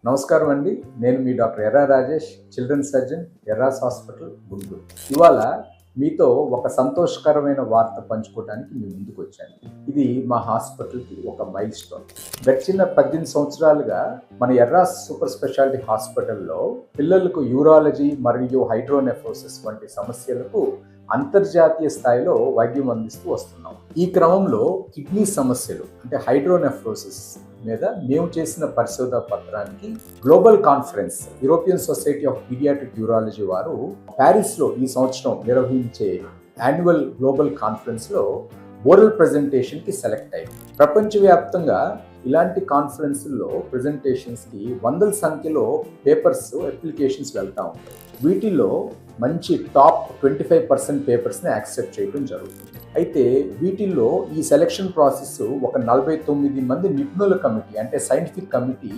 నమస్కారం అండి. నేను మీ doctor Erra Rajesh, children surgeon, Erra's hospital, Guntur. ఇవాళ మీతో ఒక సంతోషకరమైన వార్త పంచుకోవడానికి మీ ముందుకు వచ్చాను. ఇది మా హాస్పిటల్కి ఒక మైల్ స్టోన్. గడిచిన 18 సంవత్సరాలుగా మన ఎర్రాస్ సూపర్ స్పెషాలిటీ హాస్పిటల్లో పిల్లలకు యూరాలజీ మరియు హైడ్రోనెఫ్రోసిస్ వంటి సమస్యలకు అంతర్జాతీయ స్థాయిలో వైద్యం అందిస్తూ వస్తున్నాం. ఈ క్రమంలో కిడ్నీ సమస్యలు అంటే హైడ్రోనెఫ్రోసిస్ మీద మేము చేసిన పరిశోధన పత్రానికి global conference European society of pediatric urology వారు ప్యారిస్లో ఈ సంవత్సరం నిర్వహించే యాన్యువల్ గ్లోబల్ కాన్ఫరెన్స్లో ఓరల్ ప్రెజెంటేషన్కి సెలెక్ట్ అయ్యింది. ప్రపంచవ్యాప్తంగా ఇలాంటి కాన్ఫరెన్స్లో ప్రెజెంటేషన్స్కి వందల సంఖ్యలో పేపర్స్ అప్లికేషన్స్ వెళ్తూ ఉంటాయి. వీటిలో మంచి టాప్ 25% పేపర్స్ని యాక్సెప్ట్ చేయడం జరుగుతుంది. అయితే వీటిల్లో ఈ సెలెక్షన్ ప్రాసెస్ ఒక 49 మంది నిపుణుల కమిటీ అంటే సైంటిఫిక్ కమిటీ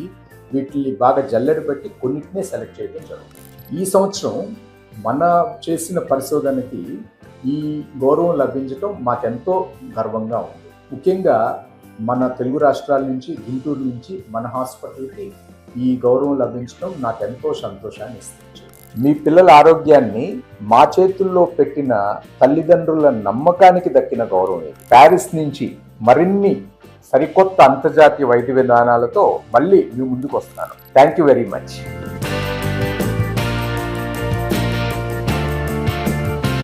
వీటిని బాగా జల్లెడబట్టి కొన్నిటినే సెలెక్ట్ చేయడం జరుగుతుంది. ఈ సంవత్సరం మన చేసిన పరిశోధనకి ఈ గౌరవం లభించడం మాకెంతో గర్వంగా ఉంది. ముఖ్యంగా మన తెలుగు రాష్ట్రాల నుంచి, గుంటూరు నుంచి మన హాస్పిటల్కి ఈ గౌరవం లభించడం నాకెంతో సంతోషాన్ని ఇస్తుంది. మీ పిల్లల ఆరోగ్యాన్ని మా చేతుల్లో పెట్టిన తల్లిదండ్రుల నమ్మకానికి దక్కిన గౌరవం ఇది. ప్యారిస్ నుంచి మరిన్ని సరికొత్త అంతర్జాతీయ వైద్య విధానాలతో మళ్ళీ మీ ముందుకు వస్తున్నాను. Thank you very much.